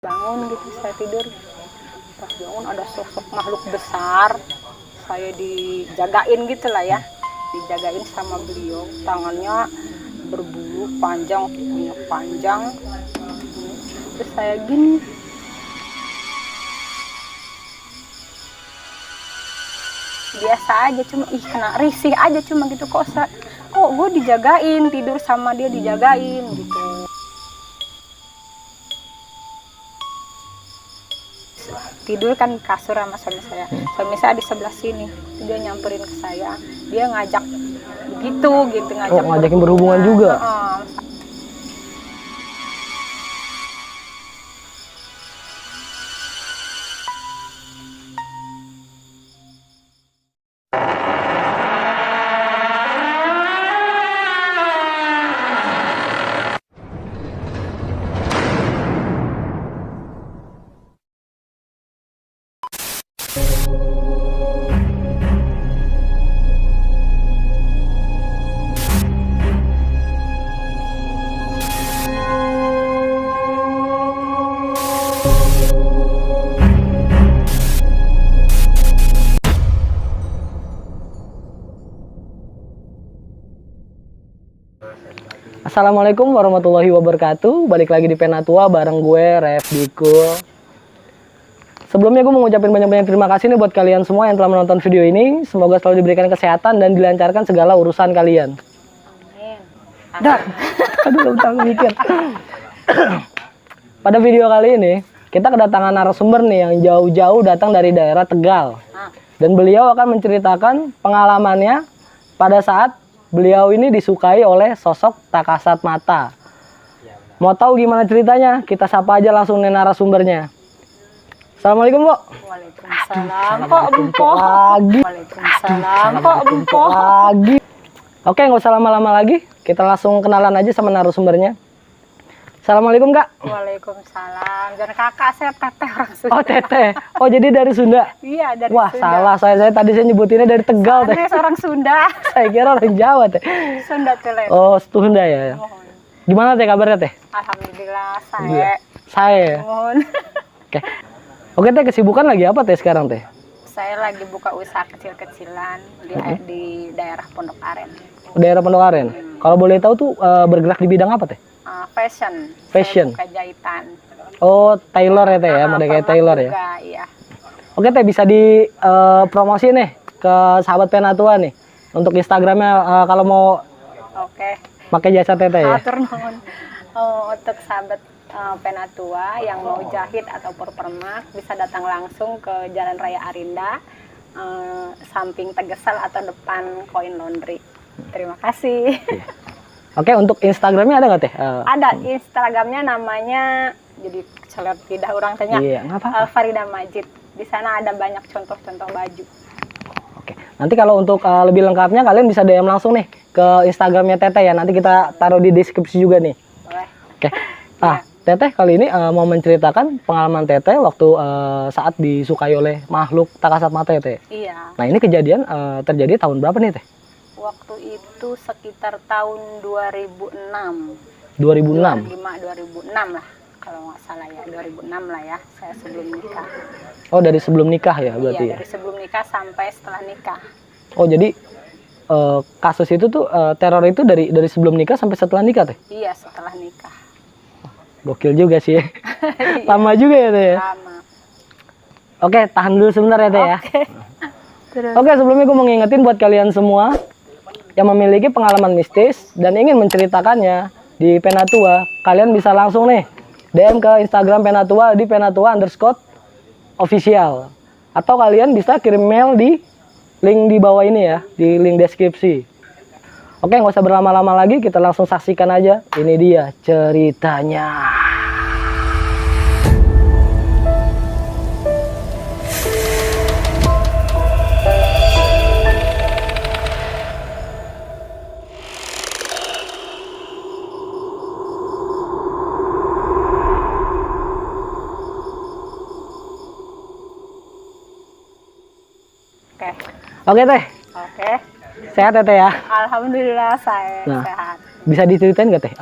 Bangun gitu, saya tidur, pas bangun ada sosok makhluk besar, saya dijagain gitu lah ya, dijagain sama beliau, tangannya berbulu panjang, kukunya panjang, terus saya gini, biasa aja, cuma kena risih aja, cuma gitu, kok gue dijagain, tidur sama dia dijagain gitu. Tidur kan kasur sama suami saya di sebelah sini, dia nyamperin ke saya, dia ngajak gitu ngajakin berhubungan juga. Assalamualaikum warahmatullahi wabarakatuh. Balik lagi di Penatua bareng gue Ref Dikul. Sebelumnya gue mau ngucapin banyak-banyak terima kasih nih buat kalian semua yang telah menonton video ini. Semoga selalu diberikan kesehatan dan dilancarkan segala urusan kalian. Amin. Dah, aduh tak mikir. Pada video kali ini kita kedatangan narasumber nih yang jauh-jauh datang dari daerah Tegal. Dan beliau akan menceritakan pengalamannya pada saat beliau ini disukai oleh sosok tak kasat mata. Mau tahu gimana ceritanya? Kita sapa aja langsung nih narasumbernya. Assalamualaikum, Bu. Waalaikumsalam. Kok Bumpo? Lagi. Waalaikumsalam. Kok Bumpo? Lagi. Oke, nggak usah lama-lama lagi. Kita langsung kenalan aja sama narasumbernya. Assalamualaikum, Kak. Waalaikumsalam. Jangan kakak, saya teteh orang Sunda. Oh, teteh. Oh, jadi dari Sunda? Iya, dari Wah, Sunda. salah. Saya tadi saya nyebutinnya dari Tegal, teh. Saya orang Sunda. Saya kira orang Jawa, teh. Sunda Tele. Oh, Sunda ya. Mohon. Gimana teh kabarnya, teh? Alhamdulillah, Iya. Saya. Mohon. Oke. Oke, teh, kesibukan lagi apa teh sekarang, teh? Saya lagi buka usaha kecil-kecilan di daerah Pondok Aren. Daerah Pondok Aren. Kalau boleh tahu tuh bergerak di bidang apa, teh? Fashion. Fashion. Saya buka jahitan. Oh, tailor ya, teh ya, model kayak tailor ya. Juga, iya. Oke, teh, bisa di promosi nih ke sahabat Penatua nih untuk Instagramnya kalau mau Oke. pakai jasa teteh ya. Atur nuhun. Untuk sahabat Penatua yang mau jahit atau permak bisa datang langsung ke Jalan Raya Arinda, samping Tegesal atau depan Koin Laundry. Terima kasih. Oke, untuk Instagramnya ada nggak teh? Ada Instagramnya, namanya jadi celet lidah orang tanya. Iya, nggak apa-apa. Farida Majid. Di sana ada banyak contoh-contoh baju. Oke. Nanti kalau untuk lebih lengkapnya kalian bisa DM langsung nih ke Instagramnya Teteh ya. Nanti kita taruh di deskripsi juga nih. Boleh. Oke. Teteh kali ini mau menceritakan pengalaman Teteh waktu saat disukai oleh makhluk tak kasat mata ya, Teh. Iya. Nah, ini kejadian terjadi tahun berapa nih, Teh? Waktu itu sekitar tahun 2006. 2006. 2006 lah, kalau nggak salah ya, 2006 lah ya, saya sebelum nikah. Oh, dari sebelum nikah ya berarti Iya, ya? dari sebelum nikah sampai setelah nikah. Oh, jadi kasus itu tuh teror itu dari sebelum nikah sampai setelah nikah, Teh? Iya, setelah nikah. Gokil juga sih ya. Lama juga ya, Teh ya? Lama. Oke, tahan dulu sebentar ya, Teh ya. Terus. Oke, sebelumnya gue mau ngingetin buat kalian semua yang memiliki pengalaman mistis dan ingin menceritakannya di Penatua, kalian bisa langsung nih DM ke Instagram Penatua di Penatua_official, atau kalian bisa kirim mail di link di bawah ini ya, di link deskripsi. Oke, nggak usah berlama-lama lagi, kita langsung saksikan aja. Ini dia ceritanya. Oke, Teh. Oke. Sehat ya, Teh ya? Alhamdulillah saya Nah. sehat. Bisa diceritain nggak, Teh?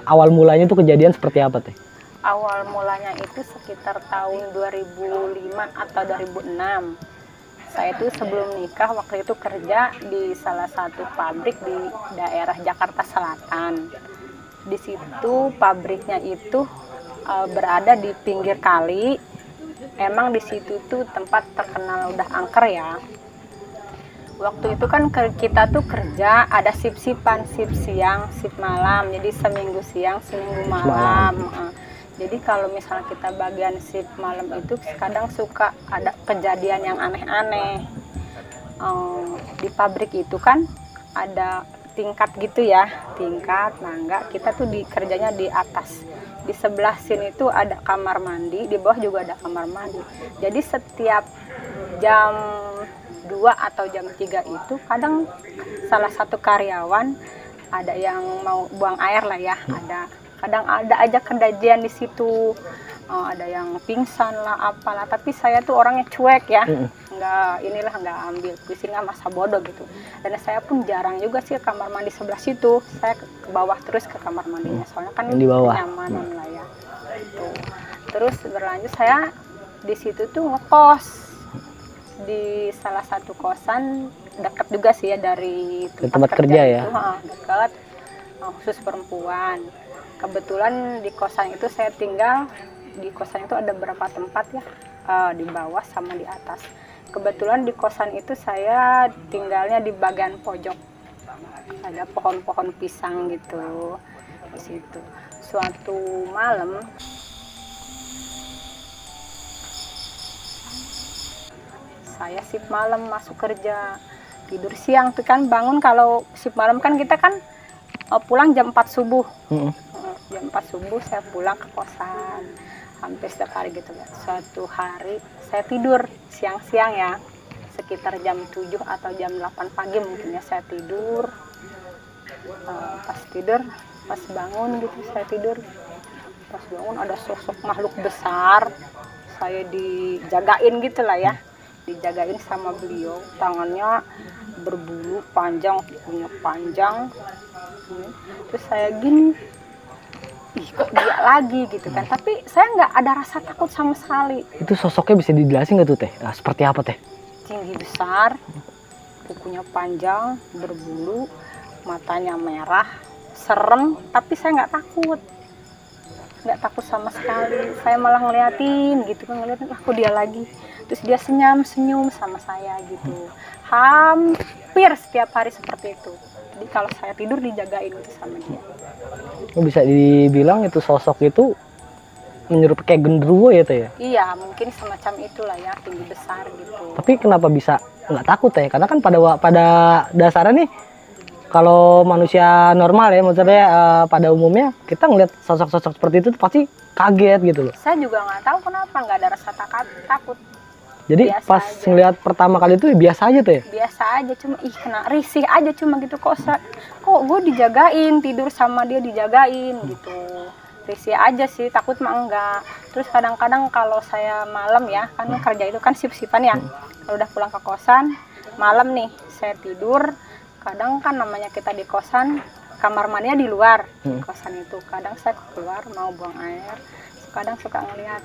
Awal mulanya tuh kejadian seperti apa, Teh? awal mulanya itu sekitar tahun 2005 atau 2006. Saya itu sebelum nikah waktu itu kerja di salah satu pabrik di daerah Jakarta Selatan. Di situ pabriknya itu berada di pinggir kali. Emang di situ tuh tempat terkenal udah angker ya. Waktu itu kan kita tuh kerja ada sip-sipan, sip siang, sip malam. Jadi seminggu siang, seminggu malam. Jadi kalau misalnya kita bagian sip malam itu kadang suka ada kejadian yang aneh-aneh. Di pabrik itu kan ada tingkat gitu ya, tingkat. Nah enggak, kita tuh kerjanya di atas. Di sebelah sini tuh ada kamar mandi, di bawah juga ada kamar mandi. Jadi setiap jam 2 atau jam 3 itu kadang salah satu karyawan ada yang mau buang air lah ya, kadang ada aja kejadian di situ, ada yang pingsan lah apalah, tapi saya tuh orangnya cuek ya, nggak ambil pusing, nggak masa bodoh gitu. Dan saya pun jarang juga sih ke kamar mandi sebelah situ, saya ke bawah terus ke kamar mandinya, soalnya kan di bawah kenyamanan lah ya gitu. Terus berlanjut saya di situ tuh ngekos di salah satu kosan dekat juga sih ya dari tempat kerja ya, dekat, khusus perempuan. Kebetulan di kosan itu saya tinggal, di kosan itu ada beberapa tempat ya, di bawah sama di atas. Kebetulan di kosan itu saya tinggalnya di bagian pojok, ada pohon-pohon pisang gitu di situ. Suatu malam saya sip malam masuk kerja, tidur siang tuh kan, bangun kalau sip malam kan kita kan pulang jam 4 subuh. Jam 4 subuh saya pulang ke kosan, hampir setiap hari gitu. Suatu hari saya tidur siang-siang ya, sekitar jam 7 atau jam 8 pagi mungkin ya saya tidur. Pas bangun gitu saya tidur, pas bangun ada sosok makhluk besar, saya dijagain gitu lah ya, dijagain sama beliau, tangannya berbulu panjang, punya panjang. Terus saya gini, ih kok dia lagi gitu kan, tapi saya nggak ada rasa takut sama sekali. Itu sosoknya bisa dijelasin nggak tuh teh? Nah, seperti apa teh? Tinggi besar, kukunya panjang, berbulu, matanya merah, serem, tapi saya nggak takut sama sekali. Saya malah ngeliatin gitu kan, ngeliatin aku dia lagi. Terus dia senyum sama saya gitu. Hampir setiap hari seperti itu. Jadi kalau saya tidur dijagain gitu sama dia. Bisa dibilang itu sosok itu menyerupai kayak genderuwo ya teh ya? Iya, mungkin semacam itulah ya, tinggi besar gitu. Tapi kenapa bisa nggak takut teh? Karena kan pada dasarnya nih, kalau manusia normal ya, maksudnya pada umumnya kita ngeliat sosok-sosok seperti itu pasti kaget gitu loh. Saya juga nggak tahu kenapa nggak ada rasa takut. Jadi biasa pas aja. Ngeliat pertama kali itu biasa aja tuh ya? Biasa aja, cuma kena risih aja cuma gitu, kok gue dijagain, tidur sama dia dijagain gitu. Risih aja sih, takut mah enggak. Terus kadang-kadang kalau saya malam ya, kan kerja itu kan sip-sipan ya. Kalau udah pulang ke kosan, malam nih saya tidur, kadang kan namanya kita di kosan, kamar mandinya di luar kosan itu. Kadang saya keluar mau buang air, kadang suka ngeliat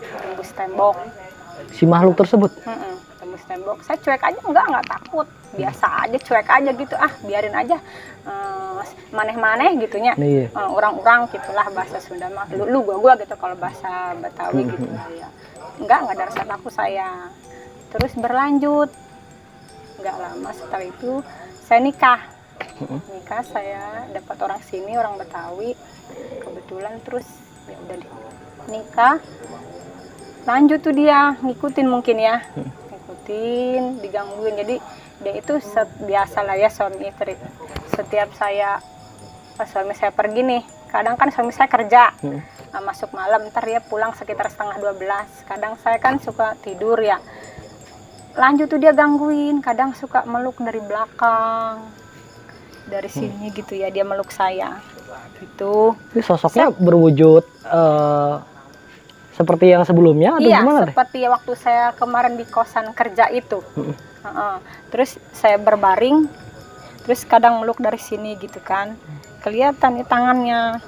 tembus tembok. Si makhluk tersebut? Tembus tembok. Saya cuek aja, enggak takut. Biasa aja, cuek aja gitu. Biarin aja. Maneh-maneh gitunya. Orang-orang gitulah bahasa Sunda mah. Lu gua gitu kalau bahasa Betawi gitu ya. Enggak ada rasa takut saya. Terus berlanjut. Enggak lama setelah itu saya nikah. Nikah saya dapat orang sini, orang Betawi. Kebetulan terus ya udah nikah. Lanjut tuh dia ngikutin mungkin ya, ngikutin, digangguin. Jadi dia itu biasa lah ya suami istri. Setiap suami saya pergi nih, kadang kan suami saya kerja, masuk malam, ntar dia pulang sekitar 11:30. Kadang saya kan suka tidur ya. Lanjut tuh dia gangguin, kadang suka meluk dari belakang, dari sini gitu ya, dia meluk saya. Gitu. Ini sosoknya berwujud seperti yang sebelumnya atau gimana? Iya, seperti waktu saya kemarin di kosan kerja itu. Terus saya berbaring, terus kadang meluk dari sini gitu kan. Kelihatan nih tangannya.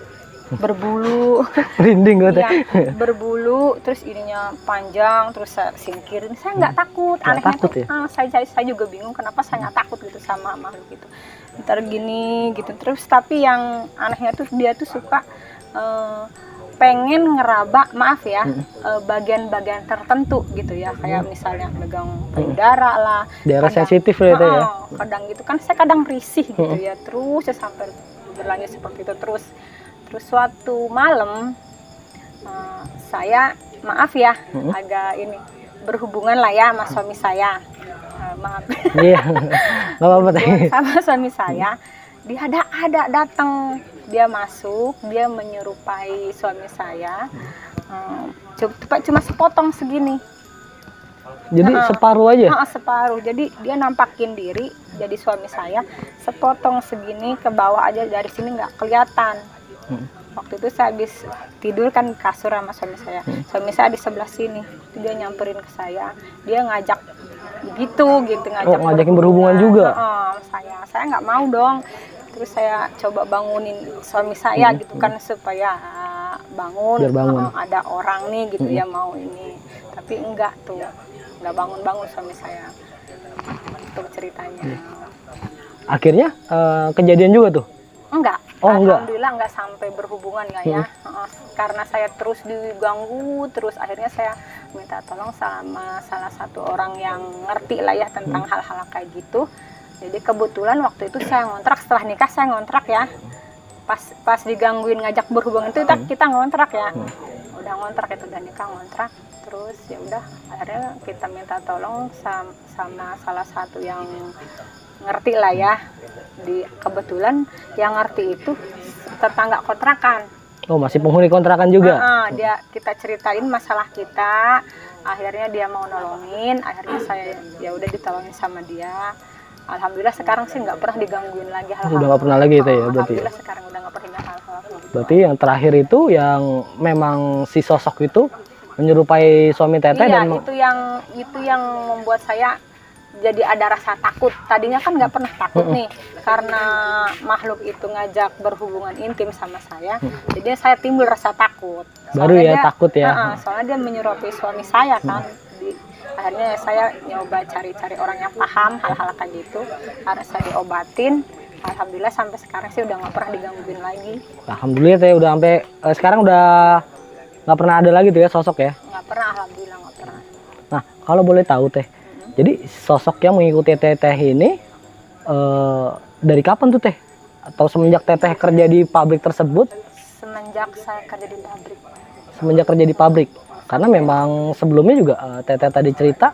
berbulu. Merinding gue teh. Iya, berbulu, terus ininya panjang, terus saya singkirin. Saya nggak takut, Nggak anehnya takut tuh, ya? saya juga bingung kenapa saya nggak takut gitu sama makhluk itu. Ntar gini gitu, terus tapi yang anehnya tuh dia tuh suka pengen ngeraba, maaf ya, bagian-bagian tertentu gitu ya, kayak misalnya megang payudara lah. Daerah kadang- sensitif lah itu ya. Kadang gitu kan, saya kadang risih gitu ya, terus ya sampai berlanjut seperti itu terus. Terus suatu malam saya maaf ya, agak ini berhubungan lah ya sama suami saya. Maaf. Iya. Nggak apa-apa teh. Sama suami saya, dia ada datang, dia masuk, dia menyerupai suami saya. Cuma sepotong segini. Jadi separuh aja. Separuh. Jadi dia nampakin diri jadi suami saya, sepotong segini ke bawah aja, dari sini nggak kelihatan. Waktu itu saya habis tidur kan di kasur sama suami saya. Suami saya di sebelah sini. Dia nyamperin ke saya. Dia ngajak ngajakin berhubungan juga. Saya nggak mau dong. Terus saya coba bangunin suami saya gitu kan, supaya bangun. Biar bangun. Ada orang nih gitu ya mau ini. Tapi enggak tuh. Nggak bangun-bangun suami saya. Itu ceritanya. Akhirnya kejadian juga tuh. Enggak. Oh, enggak. Alhamdulillah enggak sampai berhubungan ya. Karena saya terus diganggu, terus akhirnya saya minta tolong sama salah satu orang yang ngerti lah ya tentang hal-hal kayak gitu. Jadi kebetulan waktu itu saya ngontrak, setelah nikah saya ngontrak ya. Pas digangguin ngajak berhubungan itu kita ngontrak ya. Udah ngontrak itu, dan nikah ngontrak. Terus ya udah akhirnya kita minta tolong sama salah satu yang ngerti lah ya. Kebetulan yang ngerti itu tetangga kontrakan. Oh, masih penghuni kontrakan juga. Kita ceritain masalah kita, akhirnya dia mau nolongin, akhirnya saya ya udah ditolongin sama dia. Alhamdulillah sekarang sih nggak pernah digangguin lagi hal-hal. Udah nggak pernah lagi itu ya berarti. Alhamdulillah sekarang udah nggak pernah hal-hal. Berarti yang terakhir itu yang memang si sosok itu menyerupai suami teteh iya, dan itu yang membuat saya jadi ada rasa takut. Tadinya kan nggak pernah takut nih, karena makhluk itu ngajak berhubungan intim sama saya, jadi saya timbul rasa takut. Baru ya takut ya. Soalnya dia menyerupai suami saya kan. Akhirnya saya nyoba cari-cari orang yang paham hal-hal kayak gitu, harus saya diobatin. Alhamdulillah sampai sekarang sih udah nggak pernah digangguin lagi. Alhamdulillah teh udah sampai sekarang udah nggak pernah ada lagi tuh ya sosok ya. Nggak pernah, alhamdulillah nggak pernah. Nah kalau boleh tahu teh, jadi sosok yang mengikuti teteh ini dari kapan tuh teh? Atau semenjak teteh kerja di pabrik tersebut? Semenjak saya kerja di pabrik. Semenjak kerja di pabrik. Karena memang sebelumnya juga teteh tadi cerita,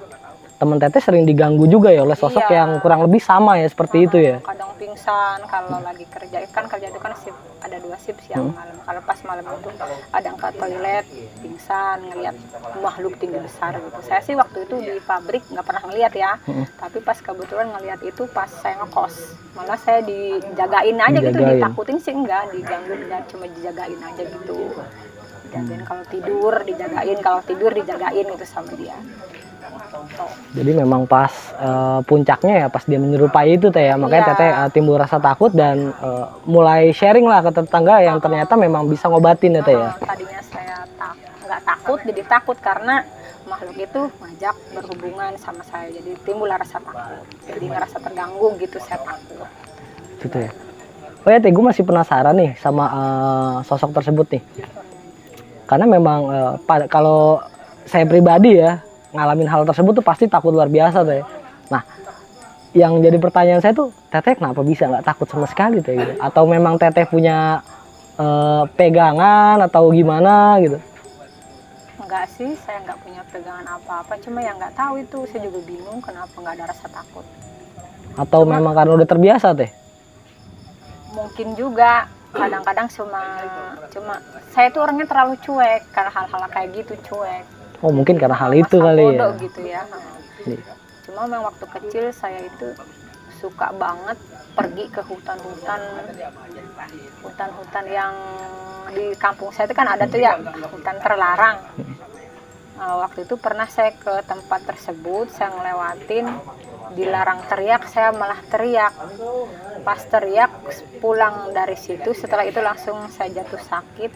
teman teteh sering diganggu juga ya oleh sosok yang kurang lebih sama ya seperti itu ya. Kadang pingsan kalau lagi kerja itu kan shift, ada 2 shift siang malam. Kalau pas malam itu ada ke toilet pingsan ngelihat makhluk tinggi besar gitu. Saya sih waktu itu di pabrik nggak pernah ngelihat ya, tapi pas kebetulan ngelihat itu pas saya ngekos, malah saya dijagain aja gitu, ditakutin sih enggak, diganggu dan cuma dijagain aja gitu. Dijagain kalau tidur dijagain gitu sama dia. Jadi memang pas puncaknya ya pas dia menyerupai itu teh ya, makanya teteh timbul rasa takut dan mulai sharing lah ke tetangga yang ternyata memang bisa ngobatin ya teh ya. Tadinya saya nggak takut, jadi takut karena makhluk itu ngajak berhubungan sama saya, jadi timbul rasa takut, jadi ngerasa terganggu gitu, saya takut. Gitu ya. Oh ya teh, gue masih penasaran nih sama sosok tersebut nih. Karena memang kalau saya pribadi ya ngalamin hal tersebut tuh pasti takut luar biasa teh. Nah, yang jadi pertanyaan saya tuh, teteh kenapa bisa nggak takut sama sekali teh? Gitu? Atau memang teteh punya pegangan atau gimana gitu? Enggak sih, saya nggak punya pegangan apa-apa. Cuma yang nggak tahu itu, saya juga bingung kenapa nggak ada rasa takut. Atau memang karena udah terbiasa teh? Mungkin juga. Kadang-kadang cuma saya tuh orangnya terlalu cuek karena hal-hal kayak gitu, cuek. Oh mungkin karena hal itu kali ya. Gitu ya. Cuma memang waktu kecil saya itu suka banget pergi ke hutan-hutan yang di kampung saya itu kan ada tuh ya, hutan terlarang. Waktu itu pernah saya ke tempat tersebut, saya ngelewatin dilarang teriak, saya malah teriak. Pas teriak, pulang dari situ, setelah itu langsung saya jatuh sakit.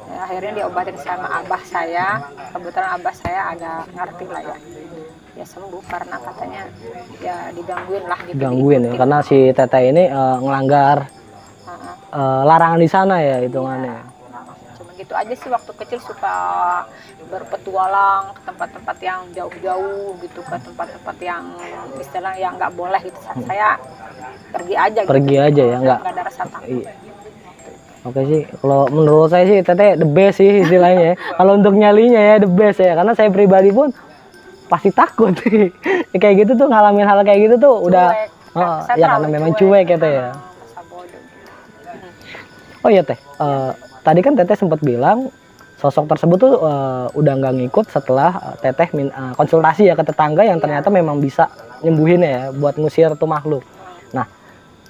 Ya, akhirnya diobatin sama abah saya. Kebetulan abah saya agak ngerti lah ya. Ya sembuh karena katanya ya digangguin lah gitu. Gangguin ya, karena si teteh ini ngelanggar larangan di sana ya hitungannya. Cuma gitu aja sih, waktu kecil suka berpetualang ke tempat-tempat yang jauh-jauh gitu, ke tempat-tempat yang istilah yang nggak boleh gitu. Saya pergi aja gitu. Pergi aja ya, nggak ada rasa takut. iya. Oke sih, kalau menurut saya sih teteh the best sih istilahnya ya. Kalau untuk nyalinya ya the best ya, karena saya pribadi pun pasti takut. Kayak gitu tuh, ngalamin hal kayak gitu tuh udah ya karena memang cuek ya teh ya. Oh iya teh, tadi kan teteh sempat bilang sosok tersebut tuh udah nggak ngikut setelah teteh konsultasi ya ke tetangga yang ternyata memang bisa nyembuhin ya buat ngusir tuh makhluk. Nah,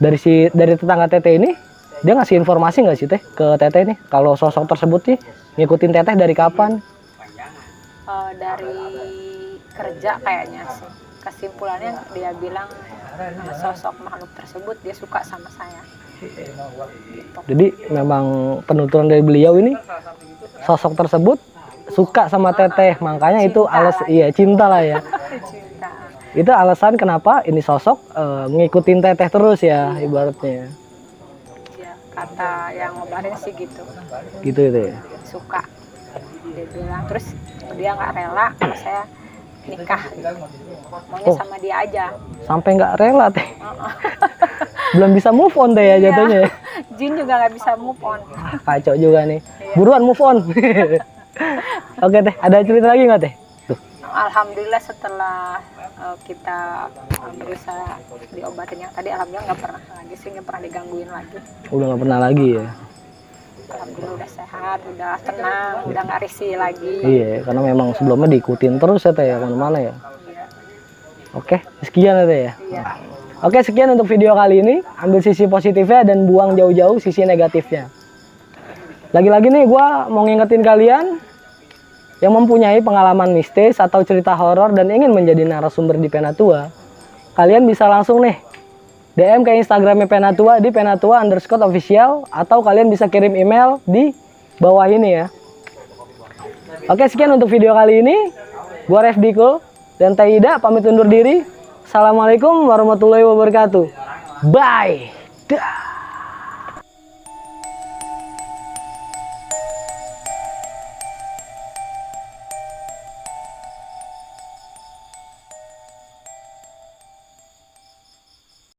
dari tetangga teteh ini dia ngasih informasi nggak sih teh ke teteh nih kalau sosok tersebut nih ngikutin teteh dari kapan? Dari kerja kayaknya sih. Kesimpulannya dia bilang sosok makhluk tersebut dia suka sama saya. Gitu. Jadi memang penuturan dari beliau ini sosok tersebut suka sama teteh, makanya cinta itu iya cinta lah ya. Cinta. Itu alasan kenapa ini sosok ngikutin teteh terus ya ibaratnya. Ya, kata yang ngobarin sih gitu. Gitu itu ya. Suka. Dia bilang terus dia nggak rela kalau saya nikah gitu. Maunya sama dia aja. Sampai nggak rela teh. Belum bisa move on teh ya jatuhnya. Jin juga nggak bisa move on. Kacau juga nih. Buruan move on. Oke teh, ada cerita lagi nggak teh? Tuh. Alhamdulillah setelah kita berusaha diobatin yang tadi, alhamdulillah nggak pernah lagi sih, nggak pernah digangguin lagi. Udah nggak pernah lagi ya. Alhamdulillah udah sehat, udah tenang, udah nggak risih lagi. Iya, karena memang sebelumnya diikutin terus ya teh ya kemana-mana ya. Iya. Oke, sekian ya teh ya. Iya. Oke, sekian untuk video kali ini. Ambil sisi positifnya dan buang jauh-jauh sisi negatifnya. Lagi-lagi nih gue mau ngingetin kalian yang mempunyai pengalaman mistis atau cerita horor dan ingin menjadi narasumber di Penatua, kalian bisa langsung nih DM ke Instagramnya Penatua di penatua_official, atau kalian bisa kirim email di bawah ini ya. Oke, sekian untuk video kali ini. Gua Refdiko dan Teh Ida pamit undur diri. Assalamualaikum warahmatullahi wabarakatuh. Bye. Dah.